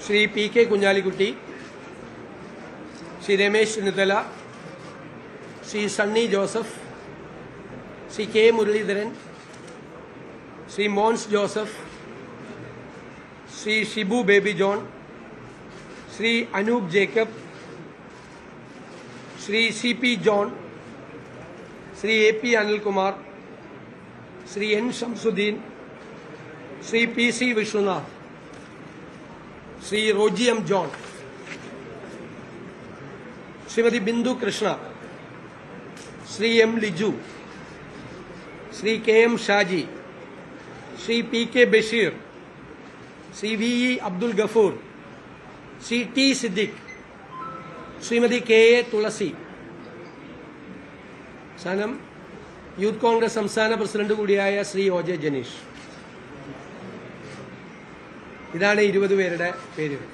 Shri P K Kunhalikutty, Shri Ramesh Chennithala, Shri Sunny Joseph, Shri K Muraleedharan, Shri Mons Joseph, Shri Shibu Baby John, Shri Anoop Jacob, Shri C P John, Shri A P Anilkumar, Shri N Shamsudheen, Shri P C Vishnunath, Shri Roji M John, Shrimati Bindu Krishna, Shri M Liju, Shri K M Shaji, Shri P K Basheer, Shri V E Abdul Gafoor, Shri T Siddique, Shrimati K A Thulasi. അവസാനം youth Congress സംസ്ഥാന president കൂടിയായ Shri O J Janeesh. ഇതാണ് 20 പേരുടെ പേരുകൾ.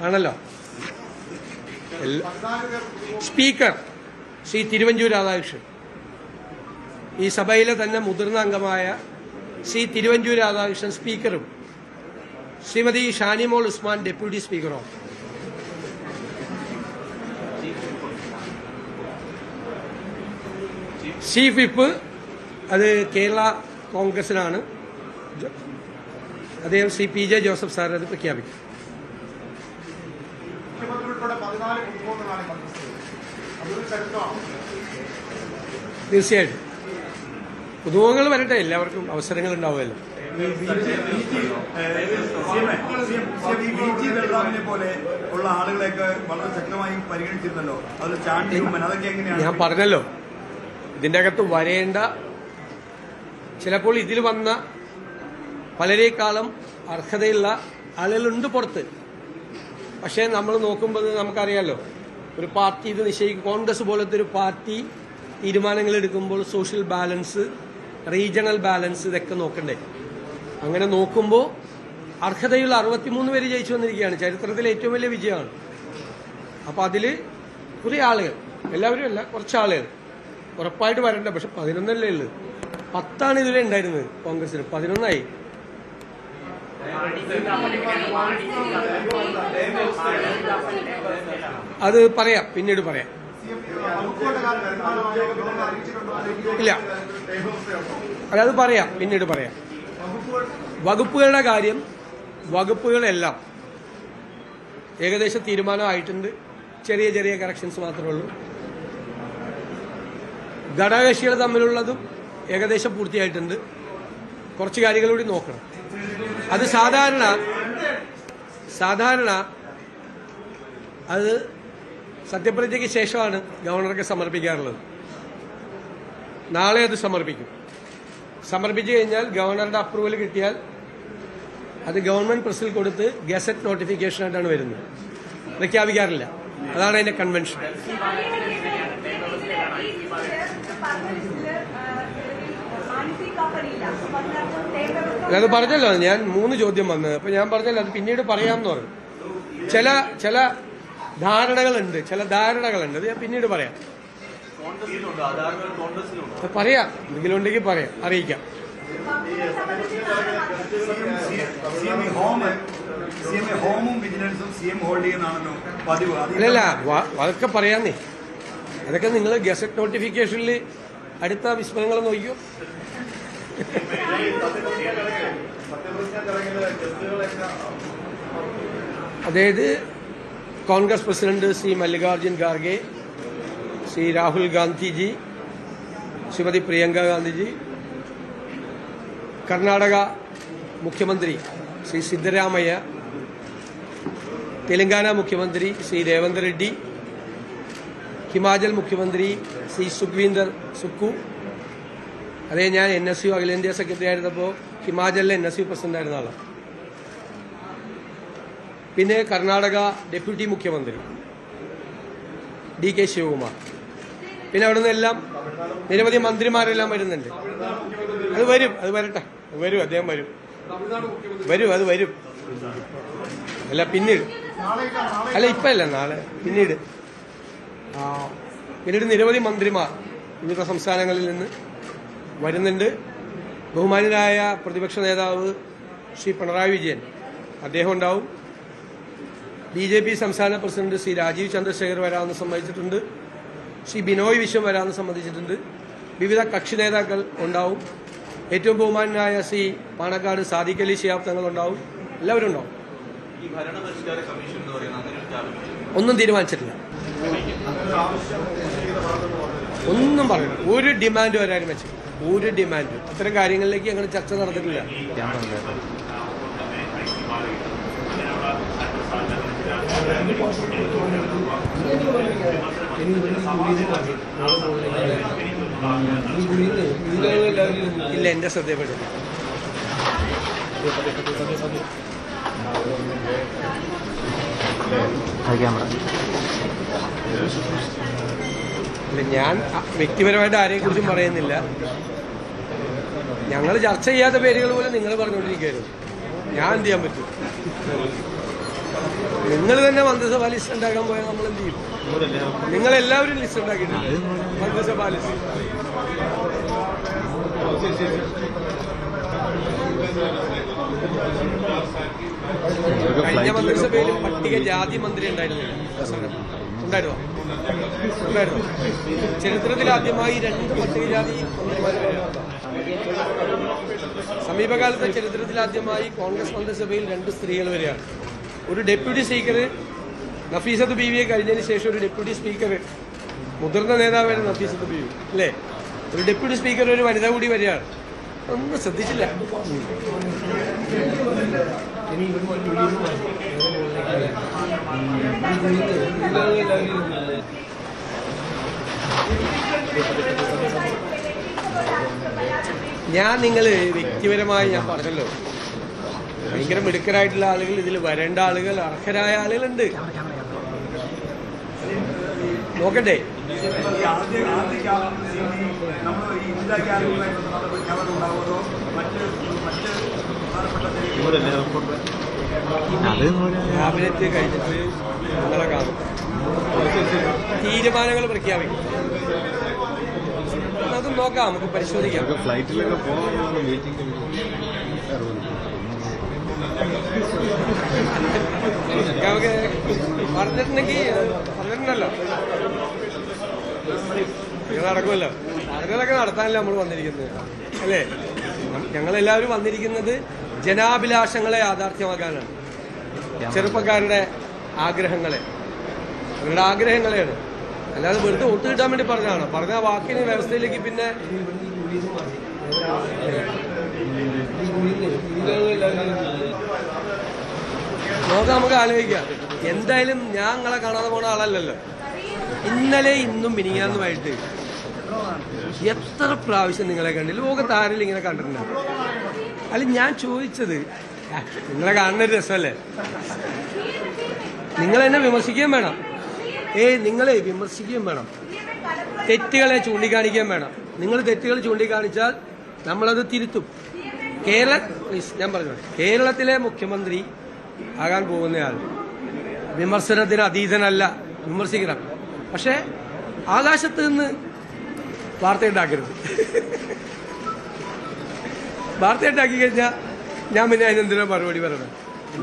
ആണല്ലോ. Speaker Shri Thiruvanchoor Radhakrishnan. ഈ സഭയിലെ തന്നെ മുതിർന്ന അംഗമായ ശ്രീ തിരുവഞ്ചൂർ രാധാകൃഷ്ണൻ സ്പീക്കറും ശ്രീമതി ഷാനിമോൾ ഉസ്മാൻ ഡെപ്യൂട്ടി സ്പീക്കറും. ചീഫ് വിപ്പ് അത് കേരള കോൺഗ്രസിനാണ്. അദ്ദേഹം Shri P J Joseph sir അത് പ്രഖ്യാപിക്കും. തീർച്ചയായിട്ടും പുതുമുഖങ്ങൾ വരട്ടെ, എല്ലാവർക്കും അവസരങ്ങൾ ഉണ്ടാവുമല്ലോ. ഞാൻ പറഞ്ഞല്ലോ, ഇതിൻ്റെ അകത്ത് വരേണ്ട ചിലപ്പോൾ ഇതിൽ വന്ന പലരേക്കാളും അർഹതയുള്ള ആളുകളുണ്ട് പുറത്ത്. പക്ഷേ നമ്മൾ നോക്കുമ്പോൾ നമുക്കറിയാലോ, ഒരു പാർട്ടി ഇത് നിശ്ചയിക്കും. കോൺഗ്രസ് പോലത്തെ ഒരു പാർട്ടി തീരുമാനങ്ങൾ എടുക്കുമ്പോൾ സോഷ്യൽ ബാലൻസ്, റീജിയണൽ ബാലൻസ് ഇതൊക്കെ നോക്കണ്ടേ. അങ്ങനെ നോക്കുമ്പോൾ അർഹതയുള്ള 63 പേര് ജയിച്ചു വന്നിരിക്കുകയാണ്. ചരിത്രത്തിലെ ഏറ്റവും വലിയ വിജയമാണ്. അപ്പോൾ അതിൽ കുറേ ആളുകൾ, എല്ലാവരും അല്ല, കുറച്ച് ആളുകൾ ഉറപ്പായിട്ട് വരണ്ട. പക്ഷെ 11 ഉള്ളത്. 10 ഇതുവരെ ഉണ്ടായിരുന്നത് കോൺഗ്രസിന്, 11 അത് പറയാം, പിന്നീട് പറയാം. ഇല്ല, അത് പറയാം, പിന്നീട് പറയാം. വകുപ്പുകളുടെ കാര്യം, വകുപ്പുകളെല്ലാം ഏകദേശം തീരുമാനമായിട്ടുണ്ട്. ചെറിയ ചെറിയ കറക്ഷൻസ് മാത്രമേ ഉള്ളൂ. ഘടകകക്ഷികൾ തമ്മിലുള്ളതും ഏകദേശം പൂർത്തിയായിട്ടുണ്ട്. കുറച്ച് കാര്യങ്ങൾ കൂടി നോക്കണം. അത് സാധാരണ അത് സത്യപ്രതിജ്ഞയ്ക്ക് ശേഷമാണ് ഗവർണർക്ക് സമർപ്പിക്കാറുള്ളത്. നാളെ അത് സമർപ്പിക്കും. സമർപ്പിച്ചു കഴിഞ്ഞാൽ ഗവർണറുടെ അപ്രൂവൽ കിട്ടിയാൽ അത് ഗവൺമെന്റ് പ്രസിൽ കൊടുത്ത് ഗസറ്റ് നോട്ടിഫിക്കേഷനായിട്ടാണ് വരുന്നത്. പ്രഖ്യാപിക്കാറില്ല. അതാണ് അതിന്റെ കൺവെൻഷൻ. അത് പറഞ്ഞല്ലോ, ഞാൻ 3 ചോദ്യം വന്നത്. അപ്പൊ ഞാൻ പറഞ്ഞല്ലോ അത് പിന്നീട് പറയാമെന്ന് പറഞ്ഞു. ചില ധാരണകളുണ്ട്, അത് ഞാൻ പിന്നീട് പറയാം. പറയാം, എന്തെങ്കിലും ഉണ്ടെങ്കിൽ പറയാം, അറിയിക്കാം. അല്ലല്ല, അതൊക്കെ പറയാന്നേ. അതൊക്കെ നിങ്ങൾ ഗസറ്റ് നോട്ടിഫിക്കേഷനിൽ അടുത്ത വിസ്മയങ്ങൾ നോക്കിയോ. അതായത് കോൺഗ്രസ് പ്രസിഡന്റ് ശ്രീ മല്ലികാർജുൻ ഖാർഗെ, ശ്രീ രാഹുൽ ഗാന്ധിജി, ശ്രീമതി പ്രിയങ്ക ഗാന്ധിജി, കർണാടക മുഖ്യമന്ത്രി ശ്രീ സിദ്ധരാമയ്യ, തെലങ്കാന മുഖ്യമന്ത്രി ശ്രീ രേവന്ത് റെഡ്ഡി, ഹിമാചൽ മുഖ്യമന്ത്രി ശ്രീ സുഖ്വീന്ദർ സുക്കു. അതേ, ഞാൻ NSU അഖിലേന്ത്യാ സെക്രട്ടറി ആയിരുന്നപ്പോൾ ഹിമാചലിലെ NSU പ്രസിഡന്റ് ആയിരുന്ന ആളാണ്. പിന്നെ കർണാടക ഡെപ്യൂട്ടി മുഖ്യമന്ത്രി DK ശിവകുമാർ. പിന്നെ അവിടെ നിന്നെല്ലാം നിരവധി മന്ത്രിമാരെല്ലാം വരുന്നുണ്ട്. അത് വരും, അത് വരട്ടെ, വരും, അദ്ദേഹം വരും. അല്ല, പിന്നീട് അല്ല, ഇപ്പല്ല, നാളെ പിന്നീട് നിരവധി മന്ത്രിമാർ വിവിധ സംസ്ഥാനങ്ങളിൽ നിന്ന് വരുന്നുണ്ട്. ബഹുമാന്യനായ പ്രതിപക്ഷ നേതാവ് ശ്രീ പിണറായി വിജയൻ അദ്ദേഹം ഉണ്ടാവും. BJP സംസ്ഥാന പ്രസിഡന്റ് ശ്രീ രാജീവ് ചന്ദ്രശേഖർ വരാമെന്ന് സമ്മതിച്ചിട്ടുണ്ട്. ശ്രീ ബിനോയ് വിശ്വം വരാമെന്ന് സമ്മതിച്ചിട്ടുണ്ട്. വിവിധ കക്ഷി നേതാക്കൾ ഉണ്ടാവും. ഏറ്റവും ബഹുമാനായ ശ്രീ പാണക്കാട് സാദിഖ് അലി ശിഹാബ് തങ്ങൾ ഉണ്ടാവും. എല്ലാവരും ഉണ്ടാവും. ഒന്നും തീരുമാനിച്ചിട്ടില്ല, ഒന്നും പറയില്ല. ഒരു ഡിമാൻഡ് വരാനും വെച്ചു, ഒരു ഡിമാൻഡ്. അത്തരം കാര്യങ്ങളിലേക്ക് അങ്ങനെ ചർച്ച നടന്നിട്ടില്ല. ഇല്ല, എന്റെ ശ്രദ്ധയപ്പെട്ടില്ല. ഇല്ല, ഞാൻ വ്യക്തിപരമായിട്ട് ആരെക്കുറിച്ചും പറയുന്നില്ല. ഞങ്ങൾ ചർച്ച ചെയ്യാത്ത പേരുകൾ പോലെ നിങ്ങൾ പറഞ്ഞുകൊണ്ടിരിക്കുകയായിരുന്നു. ഞാൻ എന്ത് ചെയ്യാൻ പറ്റും? നിങ്ങൾ തന്നെ മന്ത്രിസഭാ ലിസ്റ്റ് ഉണ്ടാക്കാൻ പോയാൽ നമ്മൾ എന്ത് ചെയ്യും? നിങ്ങളെല്ലാവരും ലിസ്റ്റ് ഉണ്ടാക്കിയിട്ടുണ്ട്, മന്ത്രിസഭാ ലിസ്റ്റ്. കഴിഞ്ഞ മന്ത്രിസഭയിൽ പട്ടികജാതി മന്ത്രി ഉണ്ടായിരുന്നില്ല. ഉണ്ടായിരുന്നോ? ഉണ്ടായിരുന്നു. ചരിത്രത്തിലാദ്യമായി 2 പട്ടികജാതി മന്ത്രിമാർ. സമീപകാലത്തെ ചരിത്രത്തിലാദ്യമായി കോൺഗ്രസ് മന്ത്രിസഭയിൽ 2 സ്ത്രീകൾ വരികയാണ്. ഒരു ഡെപ്യൂട്ടി സ്പീക്കർ നഫീസത്ത് ബീവിയെ കഴിഞ്ഞതിന് ശേഷം ഒരു ഡെപ്യൂട്ടി സ്പീക്കർ, മുതിർന്ന നേതാവായിരുന്നു നഫീസത്ത് ബീവി അല്ലേ, ഒരു ഡെപ്യൂട്ടി സ്പീക്കർ ഒരു വനിത കൂടി വരികയാണ്. ഒന്നും ശ്രദ്ധിച്ചില്ല. ഞാൻ നിങ്ങൾ വ്യക്തിപരമായി ഞാൻ പറഞ്ഞല്ലോ, ഭയങ്കര മിടുക്കരായിട്ടുള്ള ആളുകൾ, ഇതിൽ വരേണ്ട ആളുകൾ, അർഹരായ ആളുകളുണ്ട്. നോക്കട്ടെ. ക്യാബിനറ്റ് കഴിഞ്ഞിട്ട് നിങ്ങളെ കാണും, തീരുമാനങ്ങൾ പ്രഖ്യാപിക്കും. അത് നോക്കാം, നമുക്ക് പരിശോധിക്കാം. നമുക്ക് പറഞ്ഞിട്ടുണ്ടല്ലോ, ഇത് നടക്കുമല്ലോ. പറഞ്ഞതൊക്കെ നടത്താനല്ലേ നമ്മൾ വന്നിരിക്കുന്നത് അല്ലേ? ഞങ്ങളെല്ലാവരും വന്നിരിക്കുന്നത് ജനാഭിലാഷങ്ങളെ യാഥാർത്ഥ്യമാക്കാനാണ്. ചെറുപ്പക്കാരുടെ ആഗ്രഹങ്ങളെ, അവരുടെ ആഗ്രഹങ്ങളെയാണ്. അല്ലാതെ വെറുതെ ഒത്തു കിട്ടാൻ വേണ്ടി പറഞ്ഞാണ്. പറഞ്ഞ വാക്കിന് വ്യവസ്ഥയിലേക്ക് പിന്നെ നോക്കാം, നമുക്ക് ആലോചിക്കാം. എന്തായാലും ഞാൻ നിങ്ങളെ കാണാതെ പോണ ആളല്ലല്ലോ. ഇന്നലെ ഇന്നും മിനിങ്ങാന്നുമായിട്ട് എത്ര പ്രാവശ്യം നിങ്ങളെ കണ്ടില്ല? ലോകത്ത് ആരെങ്കിലും ഇങ്ങനെ കണ്ടിട്ടുണ്ടാവും? അല്ല, ഞാൻ ചോദിച്ചത്, നിങ്ങളെ കാണുന്ന ഒരു രസമല്ലേ? നിങ്ങളെന്നെ വിമർശിക്കുകയും വേണം. നിങ്ങളെ വിമർശിക്കുകയും വേണം, തെറ്റുകളെ ചൂണ്ടിക്കാണിക്കുകയും വേണം. നിങ്ങൾ തെറ്റുകൾ ചൂണ്ടിക്കാണിച്ചാൽ നമ്മളത് തിരുത്തും. ഞാൻ പറഞ്ഞു, കേരളത്തിലെ മുഖ്യമന്ത്രി ആകാൻ പോകുന്നയാൾ വിമർശനത്തിന് അതീതനല്ല. വിമർശിക്കണം, പക്ഷെ ആകാശത്ത് നിന്ന് വാർത്തയുണ്ടാക്കരുത്. വാർത്തയുണ്ടാക്കി കഴിഞ്ഞാൽ ഞാൻ പിന്നെ അതിനെന്തിനാ മറുപടി പറയണം?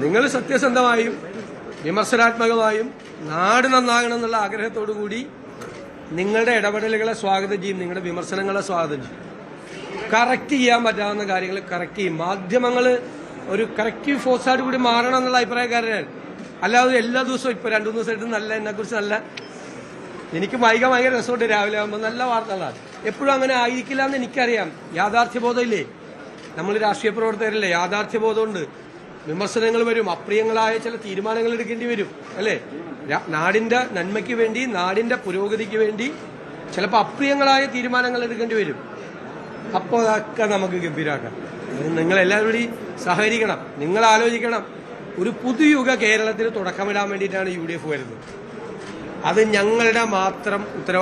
നിങ്ങൾ സത്യസന്ധമായും വിമർശനാത്മകമായും നാട് നന്നാകണം എന്നുള്ള ആഗ്രഹത്തോടു കൂടി നിങ്ങളുടെ ഇടപെടലുകളെ സ്വാഗതം ചെയ്യും, നിങ്ങളുടെ വിമർശനങ്ങളെ സ്വാഗതം ചെയ്യും. കറക്റ്റ് ചെയ്യാൻ പറ്റാവുന്ന കാര്യങ്ങൾ കറക്റ്റ് ചെയ്യും. മാധ്യമങ്ങൾ ഒരു കറക്റ്റീവ് ഫോഴ്സായിട്ട് കൂടി മാറണം എന്നുള്ള അഭിപ്രായക്കാരനാണ്. അല്ലാതെ എല്ലാ ദിവസവും ഇപ്പോൾ 2-3 ദിവസമായിട്ട് നല്ല എന്നെക്കുറിച്ച് നല്ല, എനിക്ക് ഭയങ്കര രസമുണ്ട്. രാവിലെ ആകുമ്പോൾ നല്ല വാർത്തകളാണ്. എപ്പോഴും അങ്ങനെ ആയിരിക്കില്ല എന്ന് എനിക്കറിയാം. യാഥാർത്ഥ്യബോധമില്ലേ? നമ്മൾ രാഷ്ട്രീയ പ്രവർത്തകരല്ലേ, യാഥാർത്ഥ്യബോധമുണ്ട്. വിമർശനങ്ങൾ വരും, അപ്രിയങ്ങളായ ചില തീരുമാനങ്ങൾ എടുക്കേണ്ടി വരും അല്ലേ? നാടിന്റെ നന്മയ്ക്ക് വേണ്ടി, നാടിന്റെ പുരോഗതിക്ക് വേണ്ടി ചിലപ്പോൾ അപ്രിയങ്ങളായ തീരുമാനങ്ങൾ എടുക്കേണ്ടി വരും. അപ്പോൾ അതൊക്കെ നമുക്ക് ഗംഭീരാക്കാം. നിങ്ങളെല്ലാവരും കൂടി സഹകരിക്കണം. നിങ്ങൾ ആലോചിക്കണം, ഒരു പുതുയുഗ കേരളത്തിന് തുടക്കമിടാൻ വേണ്ടിയിട്ടാണ് UDF വരുന്നത്. അത് ഞങ്ങളുടെ മാത്രം ഉത്തരവാദിത്വം.